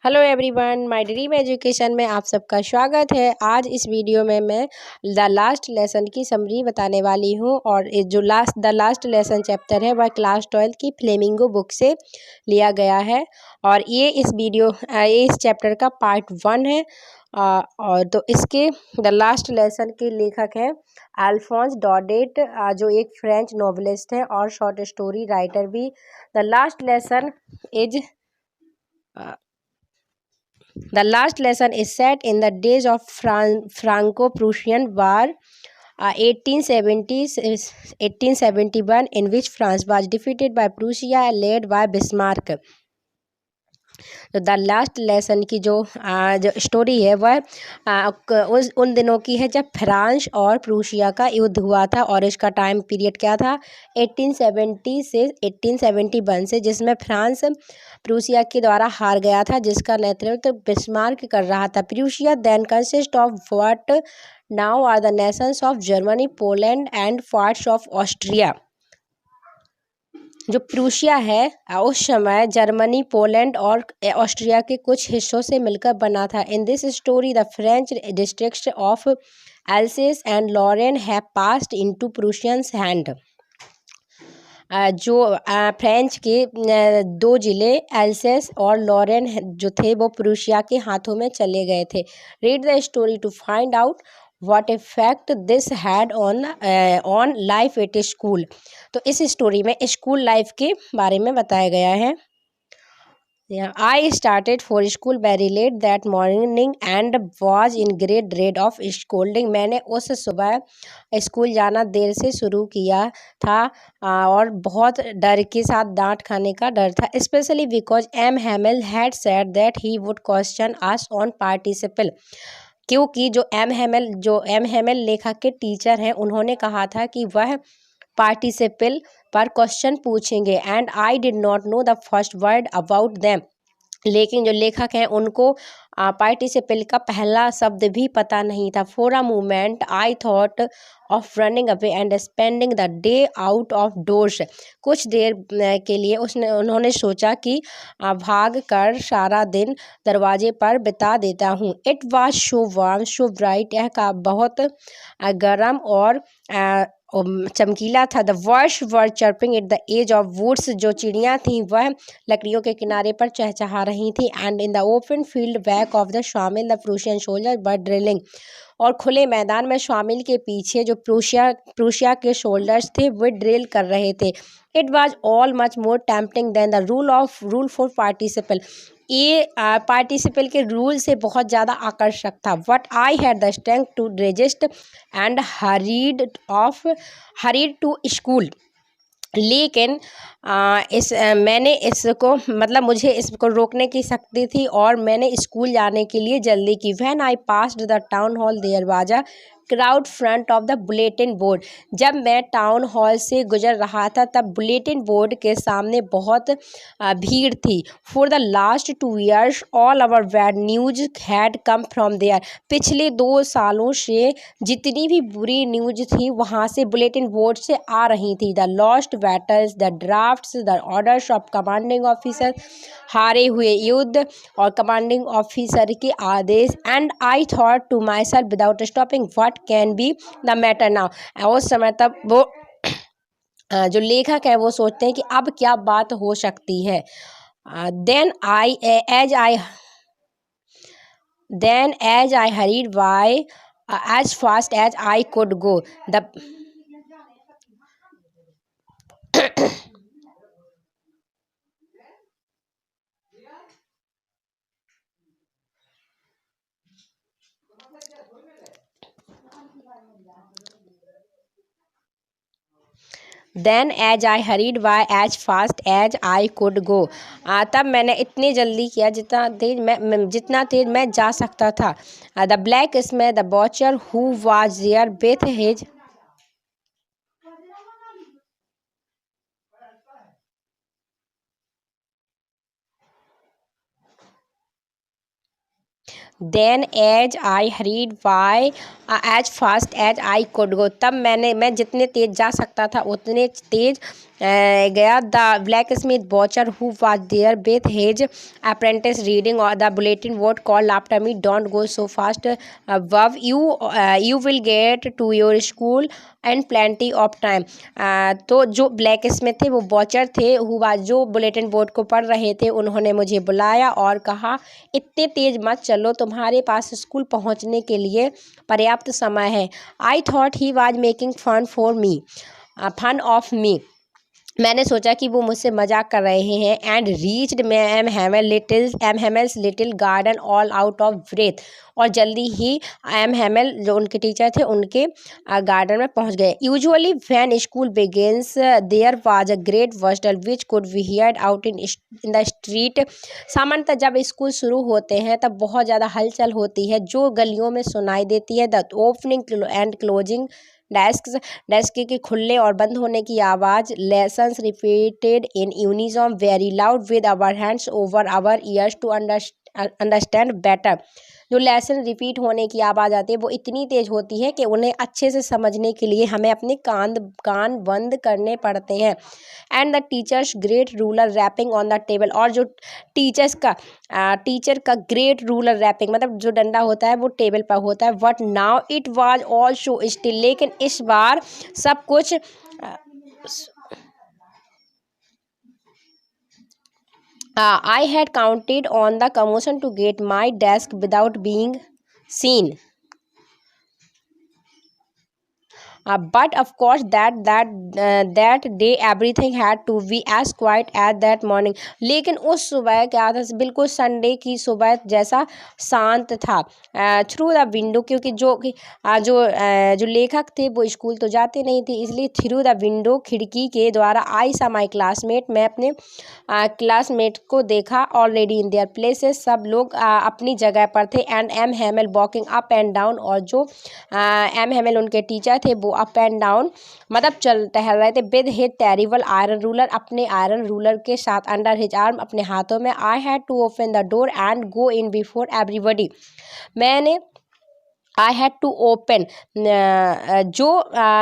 Hello everyone, my dream education में आप सबका स्वागत है। आज इस वीडियो में मैं द लास्ट लेसन की समरी बताने वाली हूँ और जो द लास्ट लेसन चैप्टर है वह क्लास 12 की फ्लेमिंगो बुक से लिया गया है। और ये इस चैप्टर का पार्ट 1 है। और तो इसके द लास्ट लेसन के लेखक हैं अल्फोंस डॉडेट, जो एक फ्रेंच नॉवेलिस्ट है और शॉर्ट स्टोरी राइटर भी। The last lesson is The last lesson is set in the days of Franco-Prussian War, 1871, in which France was defeated by Prussia, led by Bismarck. तो the last lesson की जो story है वह उन दिनों की है जब फ्रांस और प्रूशिया का युद्ध हुआ था। और इसका टाइम पीरियड क्या था, 1870 से 1871 से, जिसमें फ्रांस प्रूशिया के द्वारा हार गया था, जिसका नेतृत्व बिस्मार्क कर रहा था। Prussia then consist of what now are the nations of Germany, Poland and parts of Austria. जो प्रूशिया है उस समय जर्मनी, पोलैंड और ऑस्ट्रिया के कुछ हिस्सों से मिलकर बना था। In this story the French districts of Alsace and Lorraine have passed into Prussians hand. जो फ्रेंच के दो जिले एल्सेस और लॉरेन जो थे वो प्रूशिया के हाथों में चले गए थे। Read the story to find out what effect this had on life at school। तो इस स्टोरी में स्कूल लाइफ के बारे में बताया गया है। I started for school very late that morning and was in great dread of scolding। मैंने उस सुबह स्कूल जाना देर से शुरू किया था और बहुत डर के साथ डांट खाने का डर था। Especially because M. Hamel had said that he would question us on participle। क्योंकि जो एम हेमल लेखक के टीचर हैं उन्होंने कहा था कि वह पार्टिसिपल पर क्वेश्चन पूछेंगे। And I did not know the first word about them. लेकिन जो लेखक हैं उनको पार्टिसिपल का पहला शब्द भी पता नहीं था। For a moment I thought of running away and spending the day out of doors. कुछ देर के लिए उन्होंने सोचा कि भाग कर सारा दिन दरवाजे पर बिता देता हूँ। It was so warm so bright. यह का बहुत गर्म और चमकीला था। The birds were chirping at the edge of woods. जो चिड़ियाँ थीं वह लकड़ियों के किनारे पर चहचहा रही थी। And in the open field back of the sawmill the Prussian soldier were drilling. और खुले मैदान में शामिल के पीछे जो प्रूशिया के सोल्जर्स थे वे ड्रिल कर रहे थे। It was all much more tempting than the rule for participle. ये पार्टिसिपल के रूल से बहुत ज़्यादा आकर्षक था। But I had the strength to resist and hurried to school. लेकिन मैंने इसको मुझे इसको रोकने की शक्ति थी और मैंने स्कूल जाने के लिए जल्दी की। When I passed the town hall there was a crowd front of the bulletin board. जब मैं टाउन हॉल से गुजर रहा था तब बुलेटिन बोर्ड के सामने बहुत भीड़ थी। For the last 2 years all our bad news had come from there. पिछले 2 सालों से जितनी भी बुरी न्यूज थी वहाँ से बुलेटिन बोर्ड से आ रही थी। The lost battles, the drafts, the orders of commanding officer, हारे हुए युद्ध और कमांडिंग ऑफिसर के आदेश। And I thought to myself without stopping what can be the matter now. उस समय तब वो जो लेखक है वो सोचते हैं कि अब क्या बात हो सकती है। Then as I hurried by as fast as I could go, Then as I hurried by as fast as I could go। तब मैंने इतनी जल्दी किया जितना तेज मैं जा सकता था। द ब्लैक स्मिथ द बॉचर who was there with his Then as I hurried by as fast as I could go। तब मैं जितने तेज जा सकता था उतने तेज गया। द ब्लैक स्मिथ बॉचर who was there with his apprentice reading the bulletin board called after me, don't go so fast bub, you will get to your school and plenty of time. तो जो black Smith थे वो बॉचर थे, हुआ जो bulletin board को पढ़ रहे थे, उन्होंने मुझे बुलाया और कहा इतने तेज मत चलो, तुम्हारे पास स्कूल पहुंचने के लिए पर्याप्त समय है। I thought he was making fun of me. मैंने सोचा कि वो मुझसे मजाक कर रहे हैं। And reached M Hamel's little garden all out of breath, और जल्दी ही एम हेमल जो उनके टीचर थे उनके गार्डन में पहुंच गए। Usually when school begins there was a great whistle which could be heard out in the street. सामान्यतः जब स्कूल शुरू होते हैं तब बहुत ज़्यादा हलचल होती है जो गलियों में सुनाई देती है। The opening and closing desk के खुलने और बंद होने की आवाज़, lessons repeated in uniform very loud with our hands over our ears to understand better. जो लेसन रिपीट होने की आवाज़ आती है वो इतनी तेज़ होती है कि उन्हें अच्छे से समझने के लिए हमें अपने कान बंद करने पड़ते हैं। And the teachers great ruler rapping on the table, और जो टीचर का ग्रेट रूलर रैपिंग मतलब जो डंडा होता है वो टेबल पर होता है। But now it was also still, लेकिन इस बार सब कुछ I had counted on the commotion to get my desk without being seen. But of course that day everything had to be as quiet as that morning. लेकिन उस सुबह क्या था, बिल्कुल संडे की सुबह जैसा शांत था। थ्रू द विंडो, क्योंकि जो लेखक थे वो स्कूल तो जाते नहीं थे, इसलिए थ्रू द विंडो, खिड़की के द्वारा आई सा माई क्लासमेट, मैं अपने क्लासमेट को देखा। ऑलरेडी इन देयर प्लेसेस, सब लोग अपनी जगह पर थे। And M Hamel walking up and down, और जो एम हेमल उनके टीचर थे वो अप एंड डाउन मतलब टहल रहे थे। With his terrible iron ruler, अपने आयरन रूलर के साथ, अंडर हिज आर्म, अपने हाथों में। I had to open the door and go in before everybody. I had to open,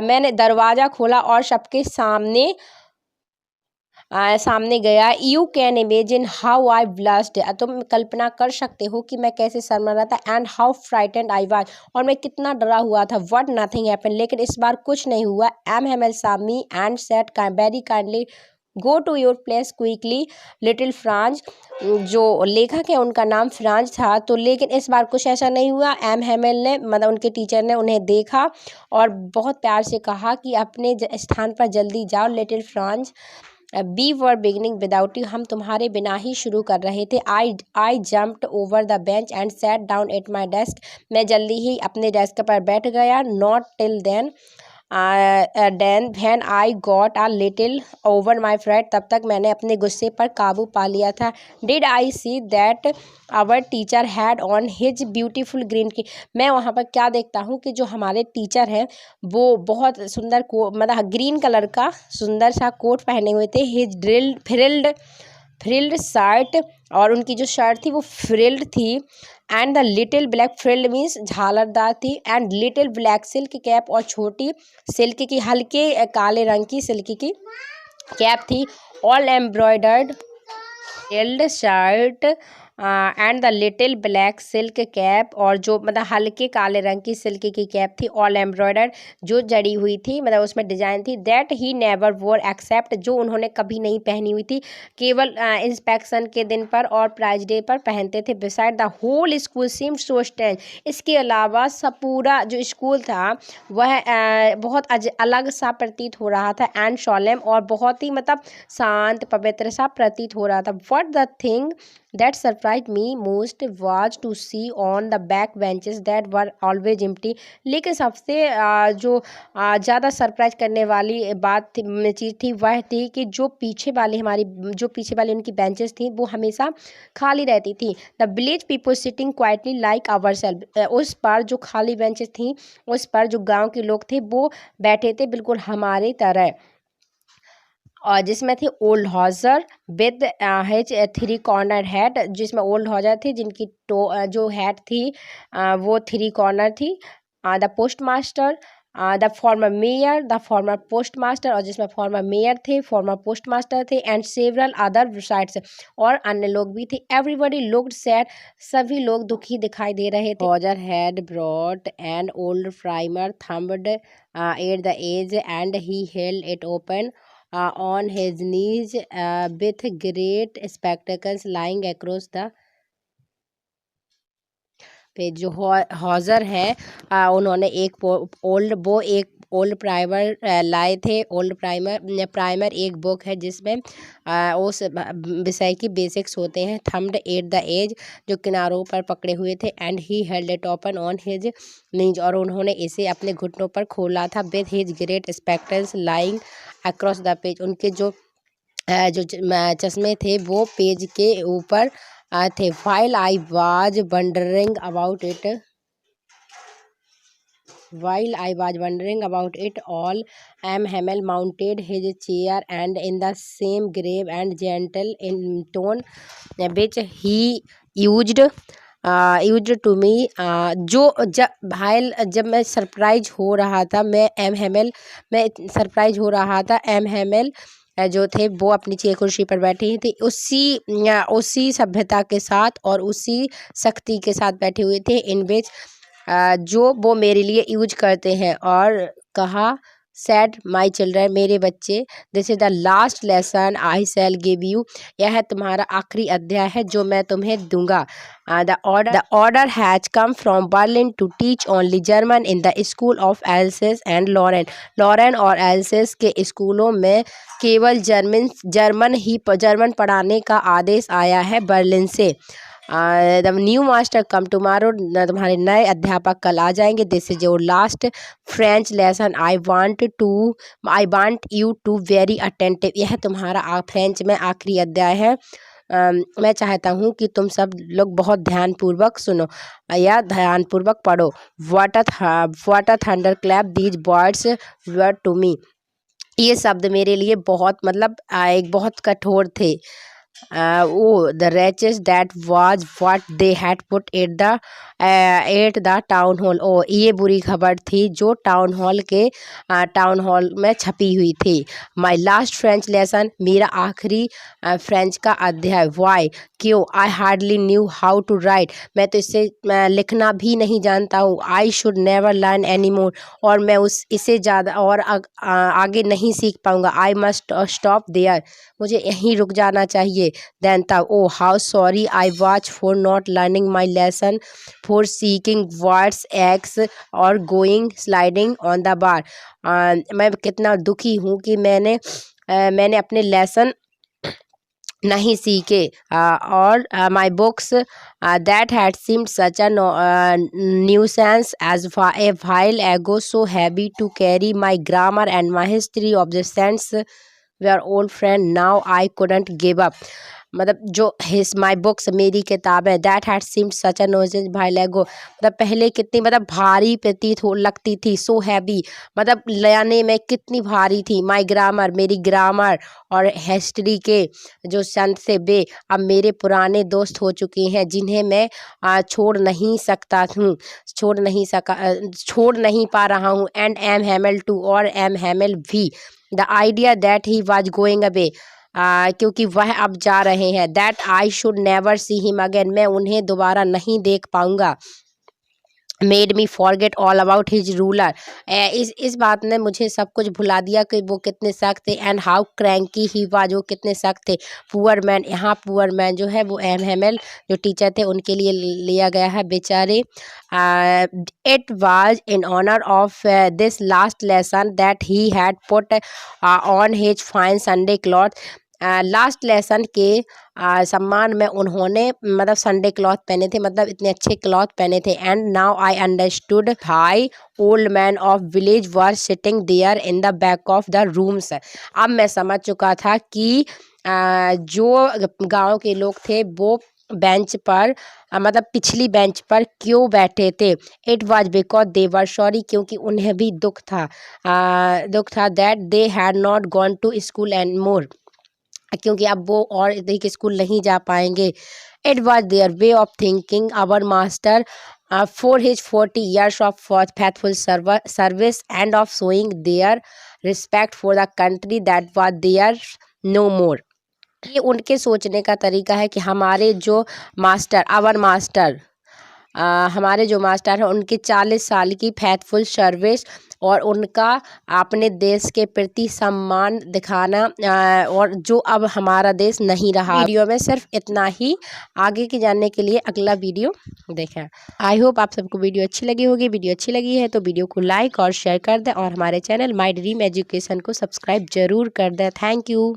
मैंने दरवाज़ा खोला और सबके सामने गया। You can imagine how I blushed, तुम कल्पना कर सकते हो कि मैं कैसे शर्मा रहा था। And how frightened I was, और मैं कितना डरा हुआ था। व्हाट नथिंग हैपन, लेकिन इस बार कुछ नहीं हुआ। M Hamel saw me and said very kindly, go to your place quickly little Franz. जो लेखक है उनका नाम फ्रांज था। तो लेकिन इस बार कुछ ऐसा नहीं हुआ। एम हेमल ने मतलब उनके टीचर ने उन्हें देखा और बहुत प्यार से कहा कि अपने स्थान पर जल्दी जाओ little Franz, we were beginning without you, हम तुम्हारे बिना ही शुरू कर रहे थे। I jumped over the bench and sat down at my desk, मैं जल्दी ही अपने डेस्क पर बैठ गया। Not till then when I got a little over my fright, तब तक मैंने अपने गुस्से पर काबू पा लिया था। Did I see that our teacher had on his beautiful green key, मैं वहाँ पर क्या देखता हूँ कि जो हमारे टीचर हैं वो बहुत सुंदर मतलब ग्रीन कलर का सुंदर सा कोट पहने हुए थे। हिज फ्रिल्ड शर्ट, और उनकी जो शर्ट थी वो फ्रिल्ड थी। And the little black, frilled means झालरदार थी। And little black silk cap, और छोटी सिल्क की हल्के काले रंग की सिल्क की कैप थी। All embroidered frilled shirt and the little black silk cap, और जो मतलब हल्के काले रंग की सिल्क की कैप थी। ऑल एम्ब्रॉयडर्ड, जो जड़ी हुई थी मतलब उसमें डिजाइन थी। दैट ही नेवर वोर एक्सेप्ट, जो उन्होंने कभी नहीं पहनी हुई थी, केवल इंस्पेक्शन के दिन पर और प्राइज डे पर पहनते थे। Beside the whole school seemed so strange, इसके अलावा सब पूरा जो स्कूल था वह बहुत अलग सा प्रतीत हो रहा था। एंड सोलेम, और बहुत ही मतलब शांत पवित्र सा प्रतीत हो रहा था। What the thing that surprised me most was to see on the back benches that were always empty, लेकिन सबसे जो ज़्यादा सरप्राइज करने वाली चीज़ थी वह थी कि जो पीछे वाली उनकी बेंचेस थी वो हमेशा खाली रहती थी। The village people sitting quietly like our self, उस पर जो खाली बेंचेस थी उस पर जो गांव के लोग थे वो बैठे थे बिल्कुल हमारी तरह। और जिसमें थी old Hauser with his 3 corner hat, जिसमें ओल्ड हॉजर थी जिनकी जो हैट थी वो 3 कॉर्नर थी। The postmaster the former mayor, the former postmaster, और जिसमें फॉर्मर मेयर थे, फॉर्मर पोस्ट मास्टर थे, एंड सेवरल अदर साइड्स, और अन्य लोग भी थे। एवरीबडी लुक्ड सैड, सभी लोग दुखी दिखाई दे रहे थे। Hauser had brought an old primer thumbed at the edge and he held it open on his knees with great spectacles lying across the पे जो हॉजर है उन्होंने एक ओल्ड प्राइमर लाए थे। ओल्ड प्राइमर एक बुक है जिसमें उस विषय की बेसिक्स होते हैं। थम्ड एट द एज, जो किनारों पर पकड़े हुए थे, and he held it open on his knees, और उन्होंने इसे अपने घुटनों पर खोला था। With his great spectacles lying across the page, उनके जो चश्मे थे वो पेज के ऊपर थे। While I was wondering about it all, M. Hamel mounted his chair and in the same grave and gentle in tone which he used to me, जब मैं सरप्राइज हो रहा था, मैं सरप्राइज हो रहा था, एम हेमल जो थे वो अपनी चेयर कुर्सी पर बैठे ही थे, उसी सभ्यता के साथ और उसी सख्ती के साथ बैठे हुए थे, इन विच जो वो मेरे लिए यूज करते हैं। और कहा, सेड माई चिल्ड्रन, मेरे बच्चे, this is the last lesson I shall give you, यह तुम्हारा आखिरी अध्याय है जो मैं तुम्हें दूंगा। The order has come from Berlin to teach only German in the school of Alsace and Lorraine और एल्सेस के स्कूलों में केवल जर्मन पढ़ाने का आदेश आया है बर्लिन से। The new master come tomorrow, तुम्हारे नए अध्यापक कल आ जाएंगे। This is your last French lesson, I want you to very attentive, यह तुम्हारा फ्रेंच में आखिरी अध्याय है। मैं चाहता हूँ कि तुम सब लोग बहुत ध्यानपूर्वक सुनो या ध्यानपूर्वक पढ़ो। What a thunder clap these words were to me, ये शब्द मेरे लिए बहुत एक बहुत कठोर थे। the wretches, that was what they had put at the town hall, ये बुरी खबर थी जो टाउन हॉल में छपी हुई थी। my last French lesson, मेरा आखिरी फ्रेंच का अध्याय। why, क्यों, I hardly knew how to write, मैं तो इसे लिखना भी नहीं जानता हूँ। I should never learn anymore, और मैं इसे ज़्यादा और आगे नहीं सीख पाऊँगा। I must stop there, मुझे यहीं रुक जाना चाहिए। then तब, oh how sorry I was for not learning my lesson, for seeking words eggs or going sliding on the bar, मैं कितना दुखी हूँ कि मैंने अपने लेसन नहीं सीखे। और my books that had seemed such a nuisance as a while ago, so heavy to carry, my grammar and my history of the sense were old friend, now I couldn't give up, जो my books, मेरी किताबें, that had seemed सच अ नोजेंस भाई लेगो, पहले कितनी भारी प्रतीत हो लगती थी। सो हैवी, लाने में कितनी भारी थी। माई ग्रामर, मेरी ग्रामर, और हिस्ट्री के जो संत थे वे अब मेरे पुराने दोस्त हो चुके हैं, जिन्हें मैं छोड़ नहीं पा रहा हूँ। एंड एम हेमल टू, और एम हेमल भी। The idea that he was going away, क्योंकि वह अब जा रहे हैं। That I should never see him again, मैं उन्हें दोबारा नहीं देख पाऊंगा। Made me forget all about his ruler, इस बात ने मुझे सब कुछ भुला दिया कि वो कितने सख्त थे। And how cranky he was, वो कितने सख्त थे। पुअर मैन, यहाँ पुअर मैन जो है वो एम हेमल जो टीचर थे उनके लिए लिया गया है, बेचारे। It was in honour of this last lesson that he had put on his fine Sunday cloth, last lesson के सम्मान में उन्होंने संडे क्लॉथ पहने थे, इतने अच्छे क्लॉथ पहने थे। And now I understood why old man of village were sitting there in the back of the rooms, अब मैं समझ चुका था कि जो गांव के लोग थे वो बेंच पर पिछली बेंच पर क्यों बैठे थे। It was because they were sorry, क्योंकि उन्हें भी दुख था that they had not gone to school and more, क्योंकि अब वो और इधर के स्कूल नहीं जा पाएंगे। It was their way of thinking, our master for his 40 years of faithful service and of showing their respect for the country that was there no more। ये उनके सोचने का तरीका है कि हमारे जो मास्टर हमारे जो मास्टर हैं उनकी 40 साल की फेथफुल सर्विस और उनका अपने देश के प्रति सम्मान दिखाना, और जो अब हमारा देश नहीं रहा। वीडियो में सिर्फ इतना ही, आगे की जानने के लिए अगला वीडियो देखें। आई होप आप सबको वीडियो अच्छी लगी होगी। वीडियो अच्छी लगी है तो वीडियो को लाइक और शेयर कर दें और हमारे चैनल माय ड्रीम एजुकेशन को सब्सक्राइब जरूर कर दें। Thank you.